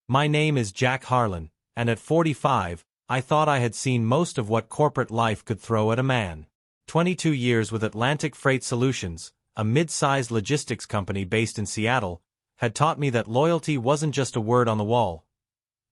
My name is Jack Harlan, and at 45, I thought I had seen most of what corporate life could throw at a man. 22 years with Atlantic Freight Solutions, a mid-sized logistics company based in Seattle, had taught me that loyalty wasn't just a word on the wall.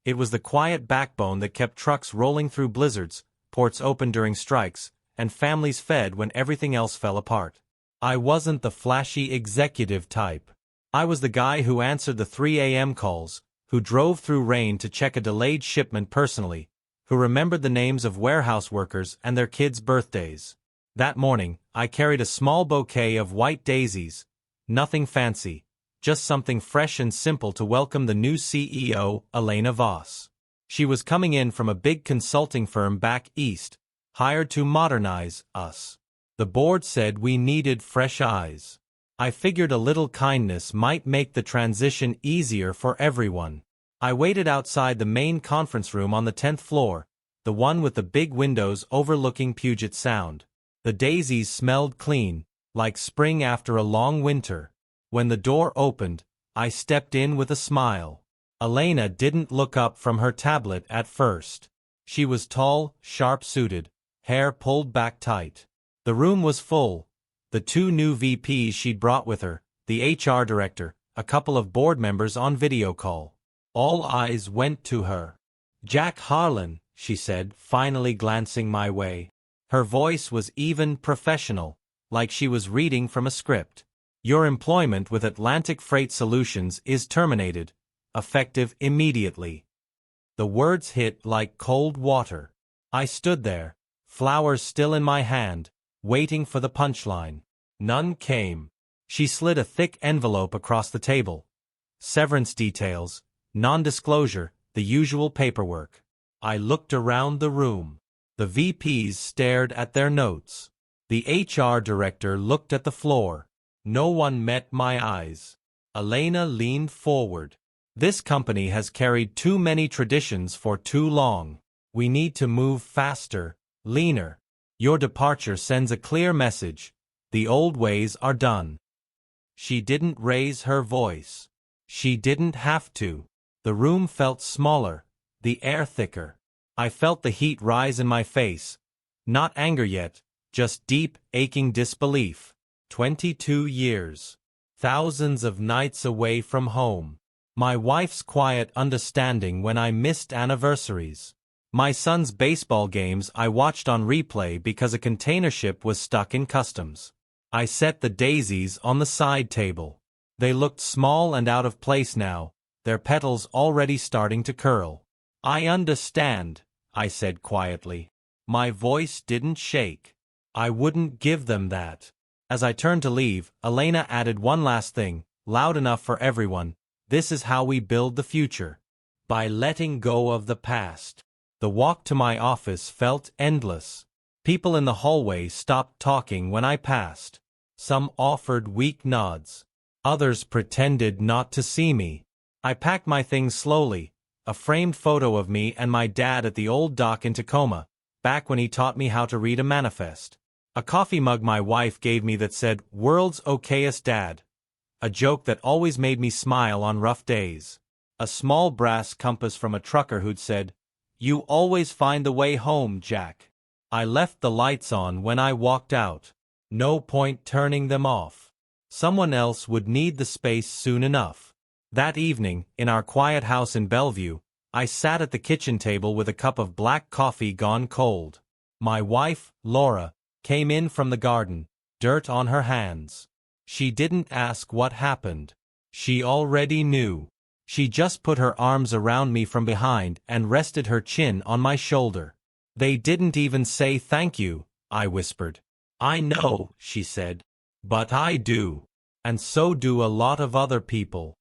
It was the quiet backbone that kept trucks rolling through blizzards, ports open during strikes, and families fed when everything else fell apart. I wasn't the flashy executive type. I was the guy who answered the 3 a.m. calls, who drove through rain to check a delayed shipment personally, who remembered the names of warehouse workers and their kids' birthdays. That morning, I carried a small bouquet of white daisies, nothing fancy, just something fresh and simple to welcome the new CEO, Elena Voss. She was coming in from a big consulting firm back east, hired to modernize us. The board said we needed fresh eyes. I figured a little kindness might make the transition easier for everyone. I waited outside the main conference room on the 10th floor, the one with the big windows overlooking Puget Sound. The daisies smelled clean, like spring after a long winter. When the door opened, I stepped in with a smile. Elena didn't look up from her tablet at first. She was tall, sharp-suited, hair pulled back tight. The room was full. The 2 new VPs she'd brought with her, the HR director, a couple of board members on video call. All eyes went to her. "Jack Harlan," she said, finally glancing my way. Her voice was even professional, like she was reading from a script. "Your employment with Atlantic Freight Solutions is terminated, effective immediately." The words hit like cold water. I stood there, flowers still in my hand, waiting for the punchline. None came. She slid a thick envelope across the table. Severance details, non-disclosure, the usual paperwork. I looked around the room. The VPs stared at their notes. The HR director looked at the floor. No one met my eyes. Elena leaned forward. "This company has carried too many traditions for too long. We need to move faster, leaner. Your departure sends a clear message. The old ways are done." She didn't raise her voice. She didn't have to. The room felt smaller, the air thicker. I felt the heat rise in my face. Not anger yet, just deep, aching disbelief. 22 years. Thousands of nights away from home. My wife's quiet understanding when I missed anniversaries. My son's baseball games I watched on replay because a container ship was stuck in customs. I set the daisies on the side table. They looked small and out of place now, their petals already starting to curl. "I understand," I said quietly. My voice didn't shake. I wouldn't give them that. As I turned to leave, Elena added one last thing, loud enough for everyone. "This is how we build the future. By letting go of the past." The walk to my office felt endless. People in the hallway stopped talking when I passed. Some offered weak nods. Others pretended not to see me. I packed my things slowly, a framed photo of me and my dad at the old dock in Tacoma, back when he taught me how to read a manifest. A coffee mug my wife gave me that said, "World's okayest dad," a joke that always made me smile on rough days. A small brass compass from a trucker who'd said, "You always find the way home, Jack." I left the lights on when I walked out. No point turning them off. Someone else would need the space soon enough. That evening, in our quiet house in Bellevue, I sat at the kitchen table with a cup of black coffee gone cold. My wife, Laura, came in from the garden, dirt on her hands. She didn't ask what happened. She already knew. She just put her arms around me from behind and rested her chin on my shoulder. "They didn't even say thank you," I whispered. "I know," she said. "But I do. And so do a lot of other people."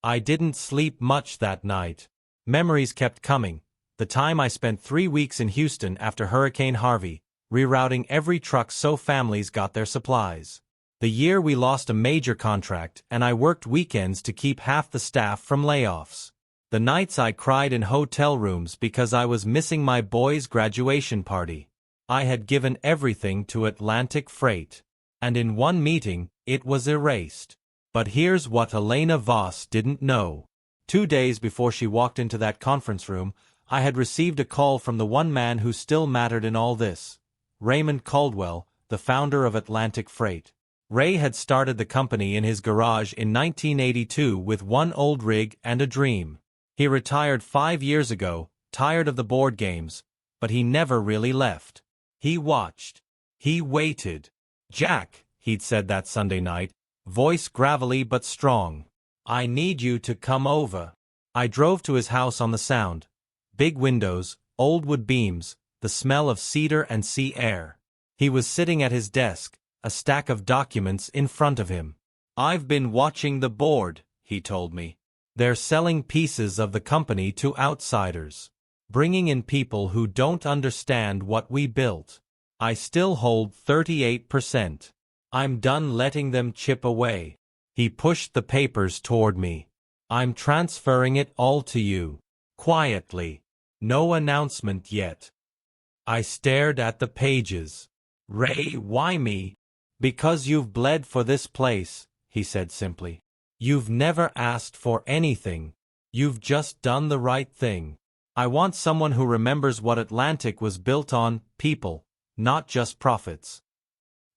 I didn't sleep much that night. Memories kept coming. The time I spent 3 weeks in Houston after Hurricane Harvey, rerouting every truck so families got their supplies. The year we lost a major contract and I worked weekends to keep half the staff from layoffs. The nights I cried in hotel rooms because I was missing my boy's graduation party. I had given everything to Atlantic Freight. And in one meeting, it was erased. But here's what Elena Voss didn't know. 2 days before she walked into that conference room, I had received a call from the one man who still mattered in all this. Raymond Caldwell, the founder of Atlantic Freight. Ray had started the company in his garage in 1982 with one old rig and a dream. He retired 5 years ago, tired of the board games, but he never really left. He watched. He waited. "Jack," he'd said that Sunday night, voice gravelly but strong, "I need you to come over." I drove to his house on the Sound. Big windows, old wood beams, the smell of cedar and sea air. He was sitting at his desk, a stack of documents in front of him. "I've been watching the board," he told me. "They're selling pieces of the company to outsiders, bringing in people who don't understand what we built. I still hold 38%. I'm done letting them chip away." He pushed the papers toward me. "I'm transferring it all to you. Quietly. No announcement yet." I stared at the pages. "Ray, why me?" "Because you've bled for this place," he said simply. "You've never asked for anything. You've just done the right thing. I want someone who remembers what Atlantic was built on, people, not just profits."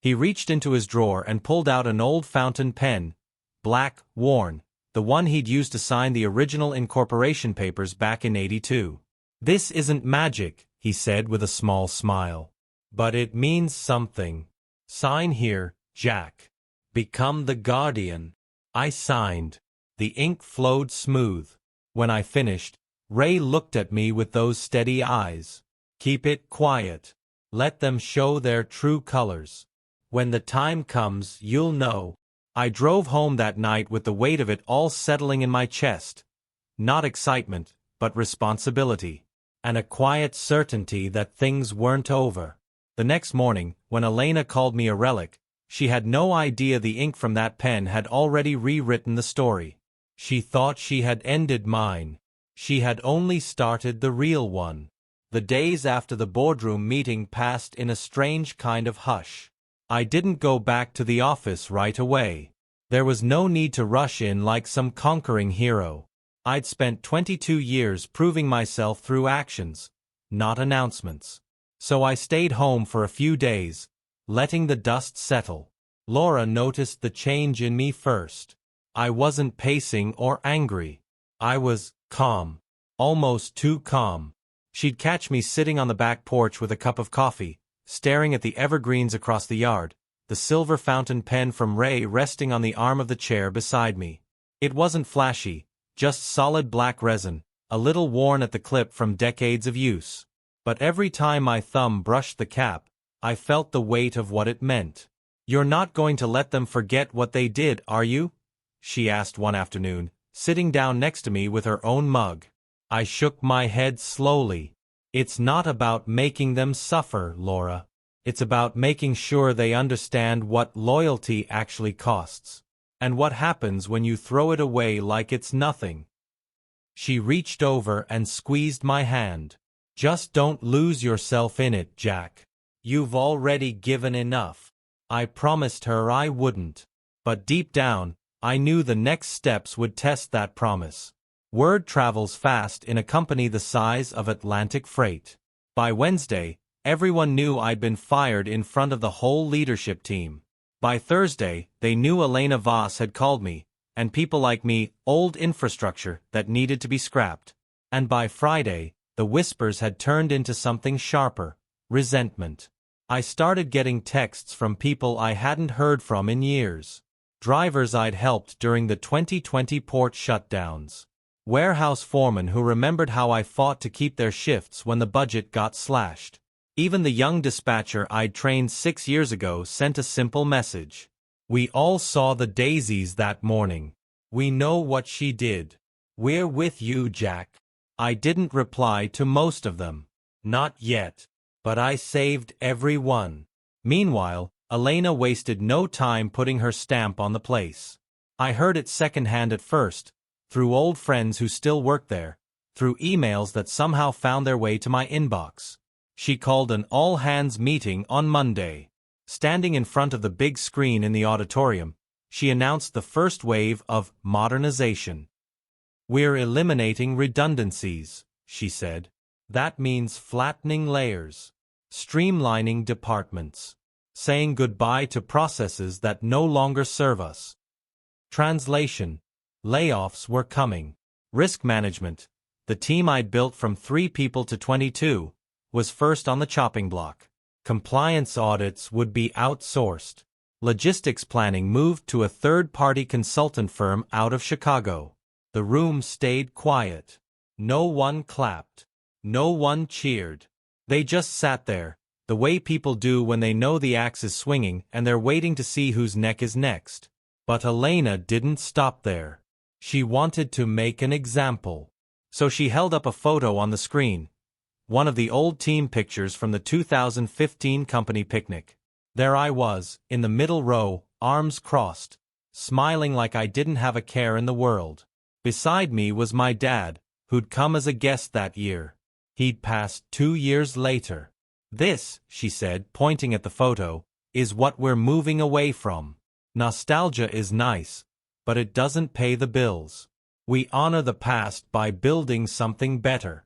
He reached into his drawer and pulled out an old fountain pen, black, worn, the one he'd used to sign the original incorporation papers back in '82. "This isn't magic," he said with a small smile. "But it means something. Sign here, Jack. Become the guardian." I signed. The ink flowed smooth. When I finished, Ray looked at me with those steady eyes. "Keep it quiet. Let them show their true colors. When the time comes, you'll know." I drove home that night with the weight of it all settling in my chest. Not excitement, but responsibility. And a quiet certainty that things weren't over. The next morning, when Elena called me a relic, she had no idea the ink from that pen had already rewritten the story. She thought she had ended mine. She had only started the real one. The days after the boardroom meeting passed in a strange kind of hush. I didn't go back to the office right away. There was no need to rush in like some conquering hero. I'd spent 22 years proving myself through actions, not announcements. So I stayed home for a few days, letting the dust settle. Laura noticed the change in me first. I wasn't pacing or angry. I was calm. Almost too calm. She'd catch me sitting on the back porch with a cup of coffee, staring at the evergreens across the yard, the silver fountain pen from Ray resting on the arm of the chair beside me. It wasn't flashy, just solid black resin, a little worn at the clip from decades of use. But every time my thumb brushed the cap, I felt the weight of what it meant. "You're not going to let them forget what they did, are you?" she asked one afternoon, sitting down next to me with her own mug. I shook my head slowly. "It's not about making them suffer, Laura. It's about making sure they understand what loyalty actually costs, and what happens when you throw it away like it's nothing." She reached over and squeezed my hand. "Just don't lose yourself in it, Jack. You've already given enough." I promised her I wouldn't. But deep down, I knew the next steps would test that promise. Word travels fast in a company the size of Atlantic Freight. By Wednesday, everyone knew I'd been fired in front of the whole leadership team. By Thursday, they knew Elena Voss had called me, and people like me, old infrastructure that needed to be scrapped. And by Friday, the whispers had turned into something sharper, resentment. I started getting texts from people I hadn't heard from in years. Drivers I'd helped during the 2020 port shutdowns. Warehouse foremen who remembered how I fought to keep their shifts when the budget got slashed. Even the young dispatcher I'd trained 6 years ago sent a simple message. "We all saw the daisies that morning. We know what she did. We're with you, Jack." I didn't reply to most of them. Not yet. But I saved every one. Meanwhile, Elena wasted no time putting her stamp on the place. I heard it secondhand at first, through old friends who still worked there, through emails that somehow found their way to my inbox. She called an all-hands meeting on Monday. Standing in front of the big screen in the auditorium, she announced the first wave of modernization. "We're eliminating redundancies," she said. "That means flattening layers, streamlining departments, saying goodbye to processes that no longer serve us." Translation: layoffs were coming. Risk management, the team I'd built from 3 people to 22, was first on the chopping block. Compliance audits would be outsourced. Logistics planning moved to a third-party consultant firm out of Chicago. The room stayed quiet. No one clapped. No one cheered. They just sat there, the way people do when they know the axe is swinging and they're waiting to see whose neck is next. But Elena didn't stop there. She wanted to make an example. So she held up a photo on the screen, one of the old team pictures from the 2015 company picnic. There I was, in the middle row, arms crossed, smiling like I didn't have a care in the world. Beside me was my dad, who'd come as a guest that year. He'd passed 2 years later. "This," she said, pointing at the photo, "is what we're moving away from. Nostalgia is nice, but it doesn't pay the bills. We honor the past by building something better."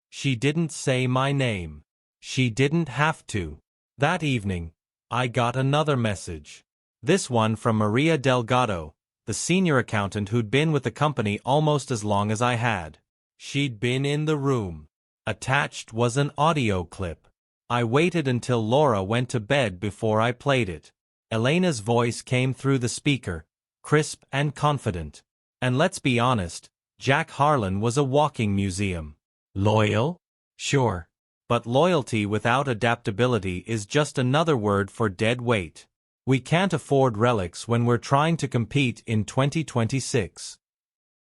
She didn't say my name. She didn't have to. That evening, I got another message. This one from Maria Delgado, the senior accountant who'd been with the company almost as long as I had. She'd been in the room. Attached was an audio clip. I waited until Laura went to bed before I played it. Elena's voice came through the speaker, crisp and confident. And let's be honest, Jack Harlan was a walking museum. Loyal? Sure. But loyalty without adaptability is just another word for dead weight. We can't afford relics when we're trying to compete in 2026.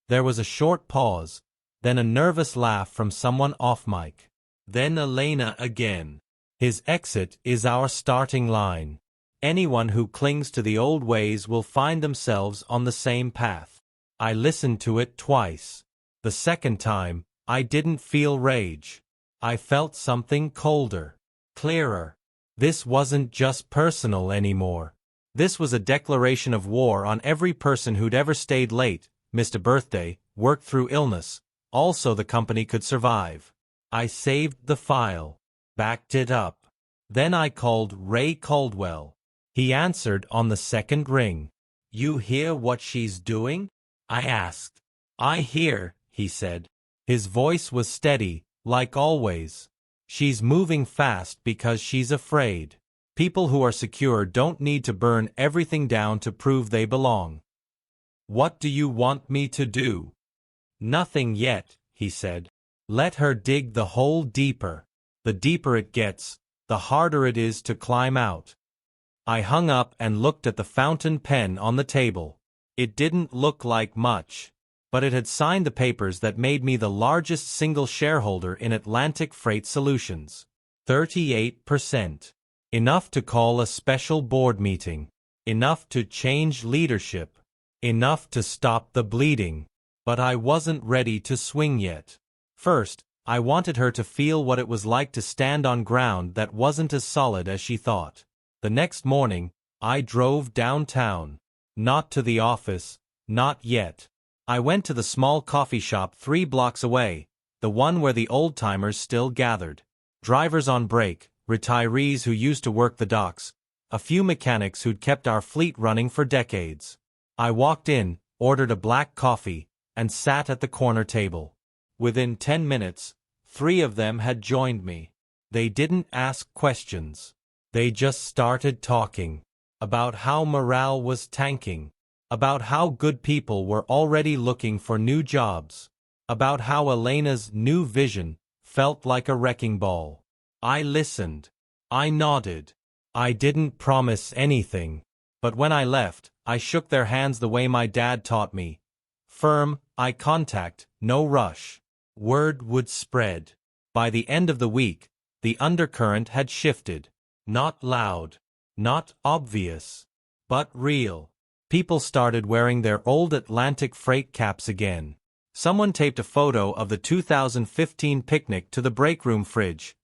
There was a short pause, then a nervous laugh from someone off mic. Then Elena again. "His exit is our starting line. Anyone who clings to the old ways will find themselves on the same path." I listened to it twice. The second time, I didn't feel rage. I felt something colder, clearer. This wasn't just personal anymore. This was a declaration of war on every person who'd ever stayed late, missed a birthday, worked through illness, all so the company could survive. I saved the file, backed it up. Then I called Ray Caldwell. He answered on the second ring. "You hear what she's doing?" I asked. "I hear," he said. His voice was steady, like always. "She's moving fast because she's afraid. People who are secure don't need to burn everything down to prove they belong." "What do you want me to do?" "Nothing yet," he said. "Let her dig the hole deeper. The deeper it gets, the harder it is to climb out." I hung up and looked at the fountain pen on the table. It didn't look like much, but it had signed the papers that made me the largest single shareholder in Atlantic Freight Solutions. 38%. Enough to call a special board meeting. Enough to change leadership. Enough to stop the bleeding. But I wasn't ready to swing yet. First, I wanted her to feel what it was like to stand on ground that wasn't as solid as she thought. The next morning, I drove downtown. Not to the office, not yet. I went to the small coffee shop 3 blocks away, the one where the old-timers still gathered. Drivers on break, retirees who used to work the docks, a few mechanics who'd kept our fleet running for decades. I walked in, ordered a black coffee, and sat at the corner table. Within 10 minutes, 3 of them had joined me. They didn't ask questions. They just started talking. About how morale was tanking. About how good people were already looking for new jobs. About how Elena's new vision felt like a wrecking ball. I listened. I nodded. I didn't promise anything. But when I left, I shook their hands the way my dad taught me. Firm, eye contact, no rush. Word would spread. By the end of the week, the undercurrent had shifted. Not loud. Not obvious. But real. People started wearing their old Atlantic Freight caps again. Someone taped a photo of the 2015 picnic to the break room fridge,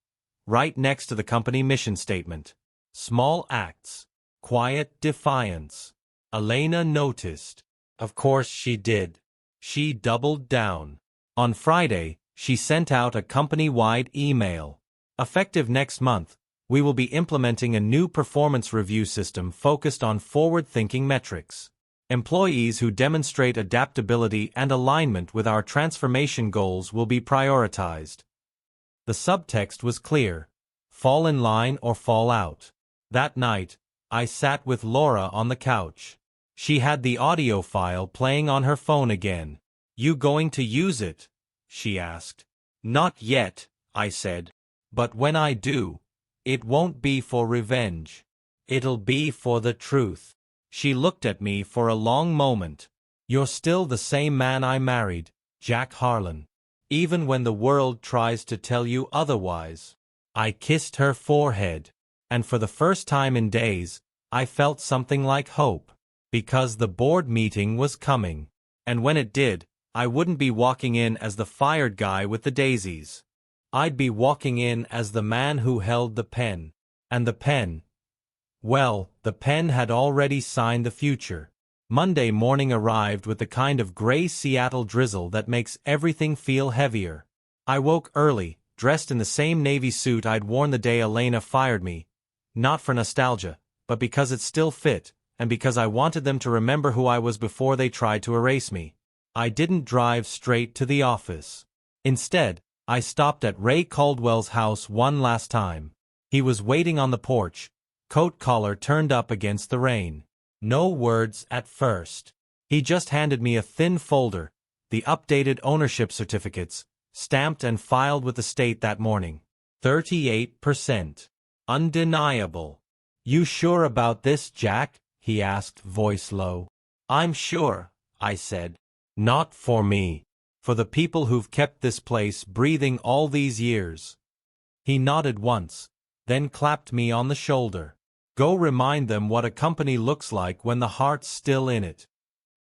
right next to the company mission statement. Small acts. Quiet defiance. Elena noticed. Of course she did. She doubled down. On Friday, she sent out a company-wide email. Effective next month, we will be implementing a new performance review system focused on forward-thinking metrics. Employees who demonstrate adaptability and alignment with our transformation goals will be prioritized. The subtext was clear: fall in line or fall out. That night, I sat with Laura on the couch. She had the audio file playing on her phone again. "You going to use it?" she asked. "Not yet," I said. "But when I do, it won't be for revenge. It'll be for the truth." She looked at me for a long moment. "You're still the same man I married, Jack Harlan. Even when the world tries to tell you otherwise." I kissed her forehead, and for the first time in days, I felt something like hope, because the board meeting was coming. And when it did, I wouldn't be walking in as the fired guy with the daisies. I'd be walking in as the man who held the pen. And the pen, well, the pen had already signed the future. Monday morning arrived with the kind of gray Seattle drizzle that makes everything feel heavier. I woke early, dressed in the same navy suit I'd worn the day Elena fired me. Not for nostalgia, but because it still fit, and because I wanted them to remember who I was before they tried to erase me. I didn't drive straight to the office. Instead, I stopped at Ray Caldwell's house one last time. He was waiting on the porch, coat collar turned up against the rain. No words at first. He just handed me a thin folder, the updated ownership certificates, stamped and filed with the state that morning. 38%. Undeniable. "You sure about this, Jack?" he asked, voice low. "I'm sure," I said. "Not for me. For the people who've kept this place breathing all these years." He nodded once, then clapped me on the shoulder. "Go remind them what a company looks like when the heart's still in it."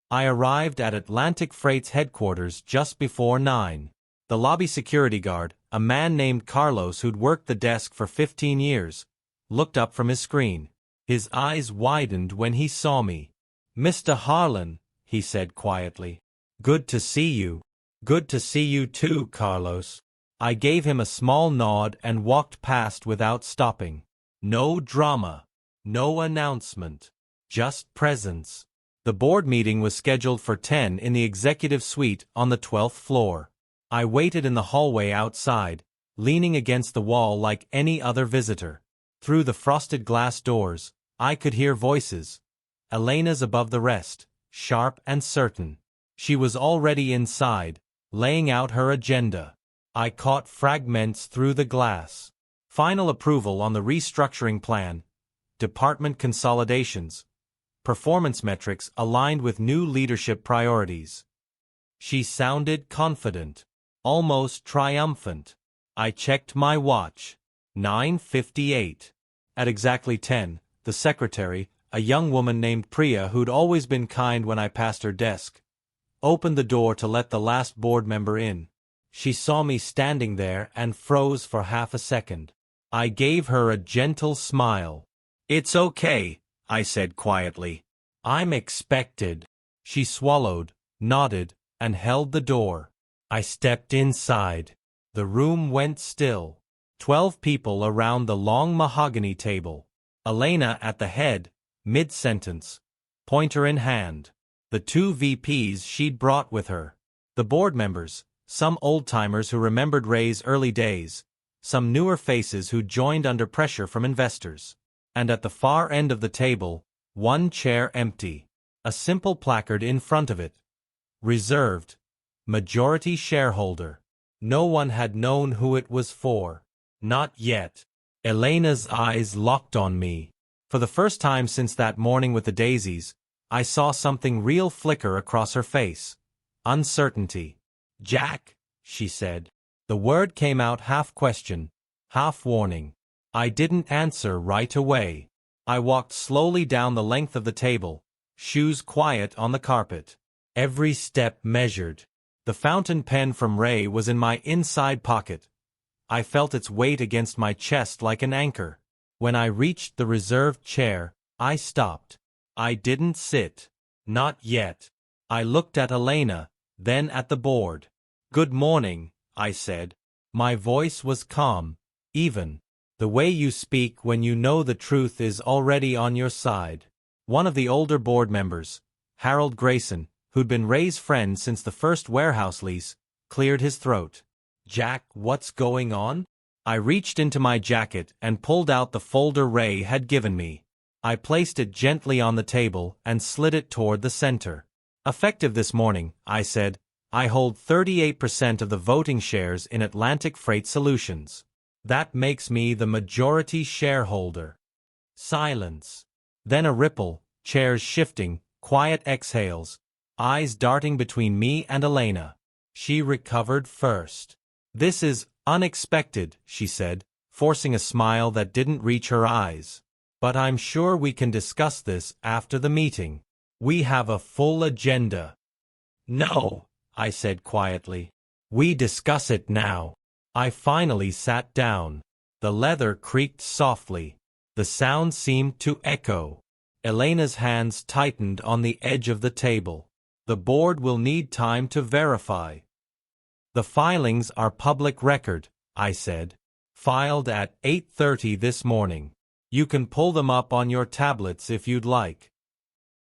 I arrived at Atlantic Freight's headquarters just before 9. The lobby security guard, a man named Carlos who'd worked the desk for 15 years, looked up from his screen. His eyes widened when he saw me. "Mr. Harlan," he said quietly. "Good to see you." "Good to see you too, Carlos." I gave him a small nod and walked past without stopping. No drama. No announcement. Just presence. The board meeting was scheduled for 10 in the executive suite on the 12th floor. I waited in the hallway outside, leaning against the wall like any other visitor. Through the frosted glass doors, I could hear voices. Elena's above the rest, sharp and certain. She was already inside, laying out her agenda. I caught fragments through the glass. Final approval on the restructuring plan, department consolidations, performance metrics aligned with new leadership priorities. She sounded confident, almost triumphant. I checked my watch. 9:58. At exactly 10, the secretary, a young woman named Priya who'd always been kind when I passed her desk, opened the door to let the last board member in. She saw me standing there and froze for half a second. I gave her a gentle smile. "It's okay," I said quietly. "I'm expected." She swallowed, nodded, and held the door. I stepped inside. The room went still. 12 people around the long mahogany table. Elena at the head, mid-sentence, pointer in hand. The 2 VPs she'd brought with her. The board members, some old-timers who remembered Ray's early days, some newer faces who joined under pressure from investors. And at the far end of the table, one chair empty. A simple placard in front of it. Reserved. Majority shareholder. No one had known who it was for. Not yet. Elena's eyes locked on me. For the first time since that morning with the daisies, I saw something real flicker across her face. Uncertainty. "Jack," she said. The word came out half question, half warning. I didn't answer right away. I walked slowly down the length of the table, shoes quiet on the carpet. Every step measured. The fountain pen from Ray was in my inside pocket. I felt its weight against my chest like an anchor. When I reached the reserved chair, I stopped. I didn't sit. Not yet. I looked at Elena, then at the board. "Good morning," I said. My voice was calm, even. The way you speak when you know the truth is already on your side. One of the older board members, Harold Grayson, who'd been Ray's friend since the first warehouse lease, cleared his throat. "Jack, what's going on?" I reached into my jacket and pulled out the folder Ray had given me. I placed it gently on the table and slid it toward the center. "Effective this morning," I said, "I hold 38% of the voting shares in Atlantic Freight Solutions. That makes me the majority shareholder." Silence. Then a ripple, chairs shifting, quiet exhales, eyes darting between me and Elena. She recovered first. "This is unexpected," she said, forcing a smile that didn't reach her eyes. "But I'm sure we can discuss this after the meeting. We have a full agenda." "No," I said quietly. "We discuss it now." I finally sat down. The leather creaked softly. The sound seemed to echo. Elena's hands tightened on the edge of the table. "The board will need time to verify." "The filings are public record," I said. "Filed at 8:30 this morning. You can pull them up on your tablets if you'd like."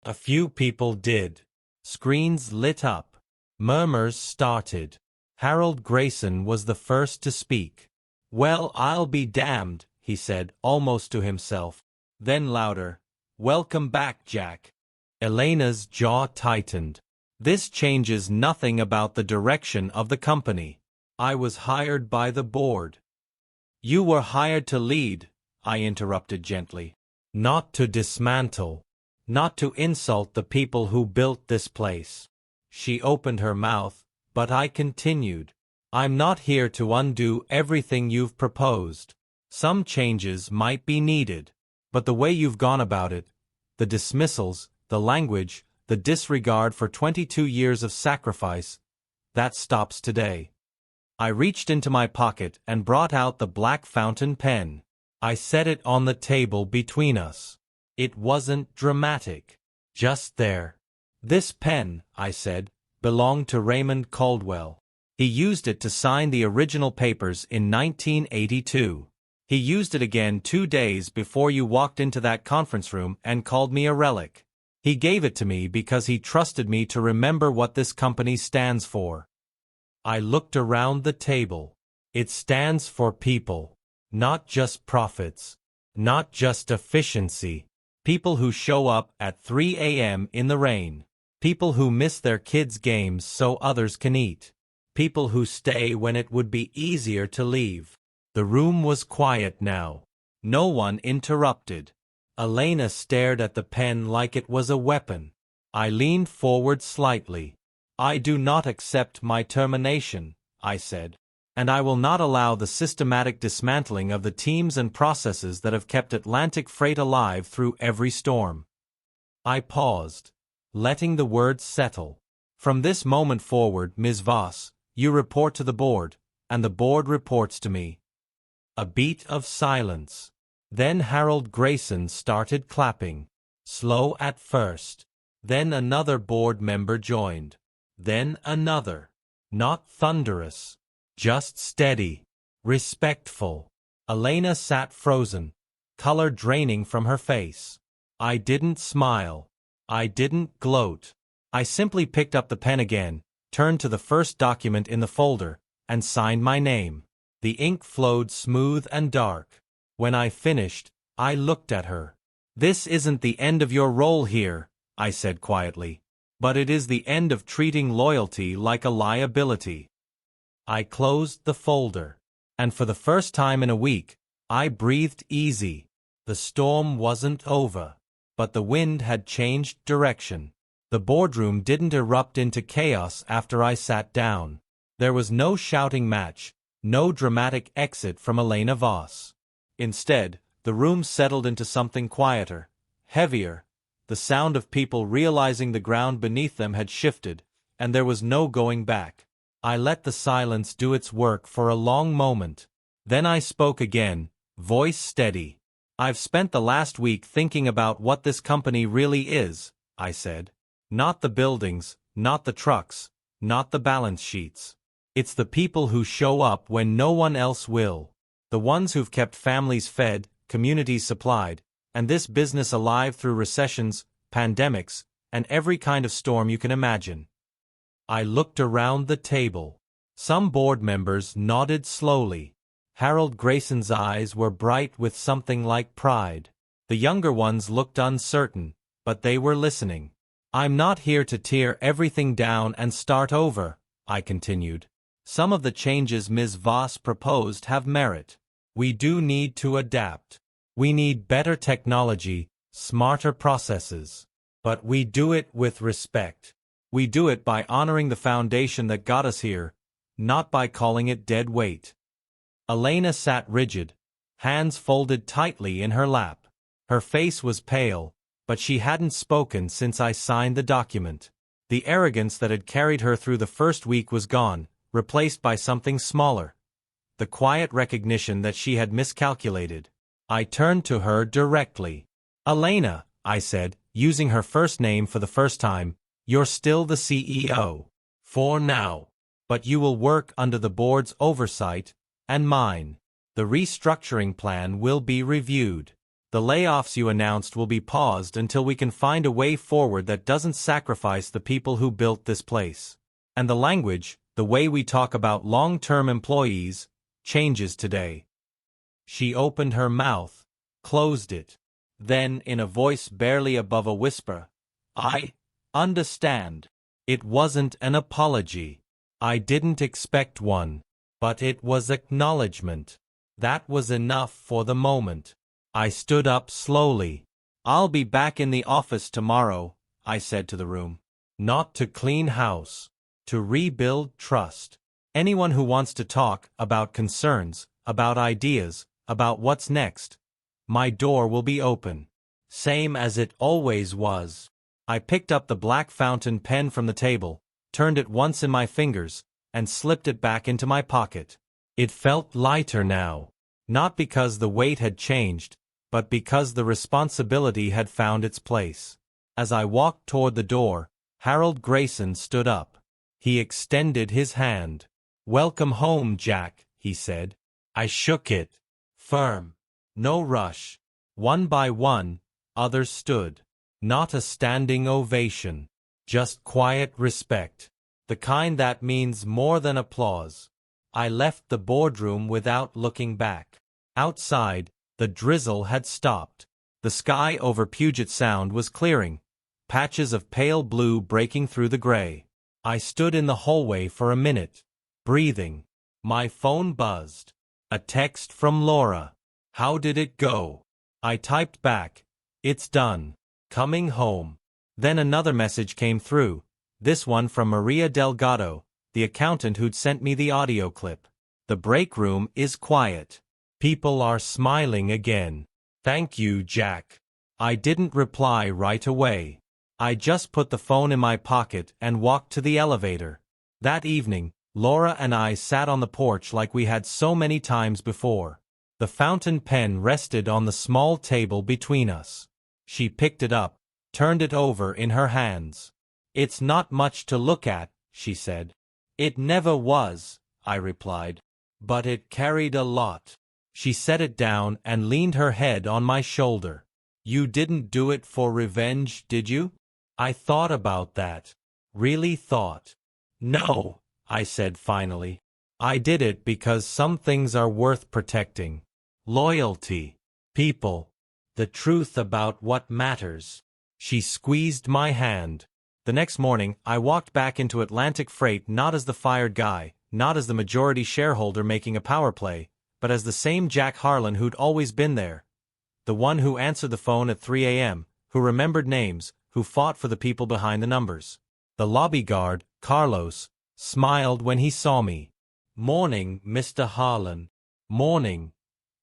A few people did. Screens lit up. Murmurs started. Harold Grayson was the first to speak. "Well, I'll be damned," he said, almost to himself. Then louder, "Welcome back, Jack." Elena's jaw tightened. "This changes nothing about the direction of the company. I was hired by the board." "You were hired to lead," I interrupted gently. "Not to dismantle. Not to insult the people who built this place." She opened her mouth, but I continued. "I'm not here to undo everything you've proposed. Some changes might be needed. But the way you've gone about it, the dismissals, the language, the disregard for 22 years of sacrifice, that stops today." I reached into my pocket and brought out the black fountain pen. I set it on the table between us. It wasn't dramatic. Just there. "This pen," I said, "belonged to Raymond Caldwell. He used it to sign the original papers in 1982. He used it again 2 days before you walked into that conference room and called me a relic. He gave it to me because he trusted me to remember what this company stands for." I looked around the table. "It stands for people. Not just profits. Not just efficiency. People who show up at 3 a.m. in the rain. People who miss their kids' games so others can eat. People who stay when it would be easier to leave." The room was quiet now. No one interrupted. Elena stared at the pen like it was a weapon. I leaned forward slightly. "I do not accept my termination," I said. "And I will not allow the systematic dismantling of the teams and processes that have kept Atlantic Freight alive through every storm." I paused, letting the words settle. "From this moment forward, Ms. Voss, you report to the board, and the board reports to me." A beat of silence. Then Harold Grayson started clapping. Slow at first. Then another board member joined. Then another. Not thunderous. Just steady. Respectful. Elena sat frozen, color draining from her face. I didn't smile. I didn't gloat. I simply picked up the pen again, turned to the first document in the folder, and signed my name. The ink flowed smooth and dark. When I finished, I looked at her. "This isn't the end of your role here," I said quietly. "But it is the end of treating loyalty like a liability." I closed the folder. And for the first time in a week, I breathed easy. The storm wasn't over. But the wind had changed direction. The boardroom didn't erupt into chaos after I sat down. There was no shouting match, no dramatic exit from Elena Voss. Instead, the room settled into something quieter, heavier, the sound of people realizing the ground beneath them had shifted, and there was no going back. I let the silence do its work for a long moment. Then I spoke again, voice steady. "I've spent the last week thinking about what this company really is," I said. "Not the buildings, not the trucks, not the balance sheets. It's the people who show up when no one else will. The ones who've kept families fed, communities supplied, and this business alive through recessions, pandemics, and every kind of storm you can imagine. I looked around the table. Some board members nodded slowly. Harold Grayson's eyes were bright with something like pride. The younger ones looked uncertain, but they were listening. I'm not here to tear everything down and start over, I continued. Some of the changes Ms. Voss proposed have merit. We do need to adapt. We need better technology, smarter processes. But we do it with respect. We do it by honoring the foundation that got us here, not by calling it dead weight. Elena sat rigid, hands folded tightly in her lap. Her face was pale, but she hadn't spoken since I signed the document. The arrogance that had carried her through the first week was gone, replaced by something smaller. The quiet recognition that she had miscalculated. I turned to her directly. Elena, I said, using her first name for the first time, you're still the CEO. For now. But you will work under the board's oversight, and mine. The restructuring plan will be reviewed. The layoffs you announced will be paused until we can find a way forward that doesn't sacrifice the people who built this place. And the language, the way we talk about long-term employees, changes today. She opened her mouth, closed it. Then, in a voice barely above a whisper, I understand. It wasn't an apology. I didn't expect one. But it was acknowledgement. That was enough for the moment. I stood up slowly. I'll be back in the office tomorrow, I said to the room. Not to clean house. To rebuild trust. Anyone who wants to talk about concerns, about ideas, about what's next, my door will be open. Same as it always was. I picked up the black fountain pen from the table, turned it once in my fingers, and slipped it back into my pocket. It felt lighter now. Not because the weight had changed, but because the responsibility had found its place. As I walked toward the door, Harold Grayson stood up. He extended his hand. Welcome home, Jack, he said. I shook it. Firm. No rush. One by one, others stood. Not a standing ovation. Just quiet respect. The kind that means more than applause. I left the boardroom without looking back. Outside, the drizzle had stopped. The sky over Puget Sound was clearing, patches of pale blue breaking through the gray. I stood in the hallway for a minute, breathing. My phone buzzed. A text from Laura. How did it go? I typed back. It's done. Coming home. Then another message came through, this one from Maria Delgado, the accountant who'd sent me the audio clip. The break room is quiet. People are smiling again. Thank you, Jack. I didn't reply right away. I just put the phone in my pocket and walked to the elevator. That evening, Laura and I sat on the porch like we had so many times before. The fountain pen rested on the small table between us. She picked it up, turned it over in her hands. It's not much to look at, she said. It never was, I replied. But it carried a lot. She set it down and leaned her head on my shoulder. You didn't do it for revenge, did you? I thought about that. Really thought. No, I said finally. I did it because some things are worth protecting. Loyalty. People. The truth about what matters. She squeezed my hand. The next morning, I walked back into Atlantic Freight not as the fired guy, not as the majority shareholder making a power play, but as the same Jack Harlan who'd always been there. The one who answered the phone at 3 a.m., who remembered names, who fought for the people behind the numbers. The lobby guard, Carlos, smiled when he saw me. Morning, Mr. Harlan. Morning,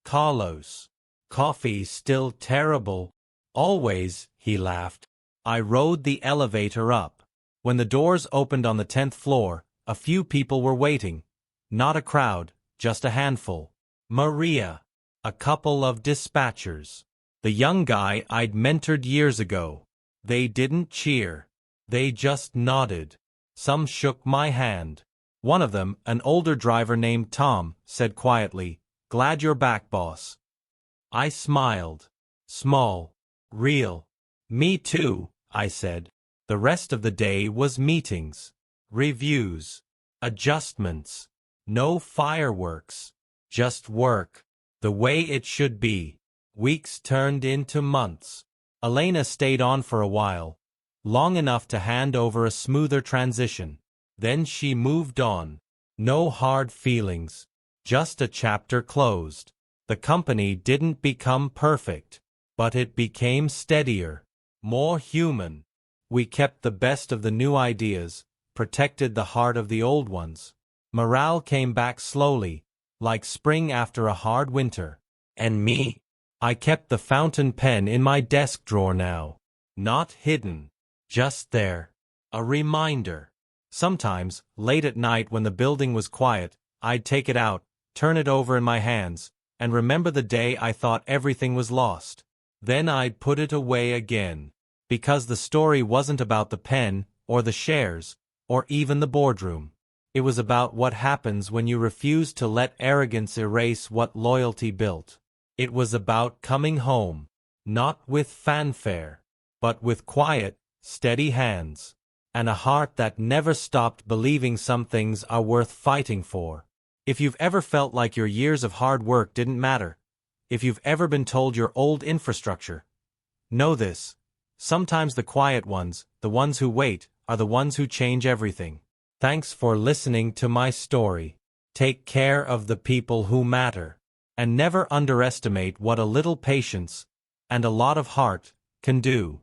Carlos. Coffee still terrible. Always, he laughed. I rode the elevator up. When the doors opened on the 10th floor, a few people were waiting. Not a crowd, just a handful. Maria. A couple of dispatchers. The young guy I'd mentored years ago. They didn't cheer. They just nodded. Some shook my hand. One of them, an older driver named Tom, said quietly, "Glad you're back, boss." I smiled. Small. Real. "Me too," I said. The rest of the day was meetings, reviews, adjustments. No fireworks. Just work. The way it should be. Weeks turned into months. Elena stayed on for a while, long enough to hand over a smoother transition. Then she moved on. No hard feelings. Just a chapter closed. The company didn't become perfect, but it became steadier, more human. We kept the best of the new ideas, protected the heart of the old ones. Morale came back slowly, like spring after a hard winter. And me? I kept the fountain pen in my desk drawer now. Not hidden. Just there. A reminder. Sometimes, late at night when the building was quiet, I'd take it out, turn it over in my hands, and remember the day I thought everything was lost. Then I'd put it away again. Because the story wasn't about the pen, or the shares, or even the boardroom. It was about what happens when you refuse to let arrogance erase what loyalty built. It was about coming home, not with fanfare, but with quiet, steady hands, and a heart that never stopped believing some things are worth fighting for. If you've ever felt like your years of hard work didn't matter, if you've ever been told your old infrastructure, know this: sometimes the quiet ones, the ones who wait, are the ones who change everything. Thanks for listening to my story. Take care of the people who matter, and never underestimate what a little patience and a lot of heart can do.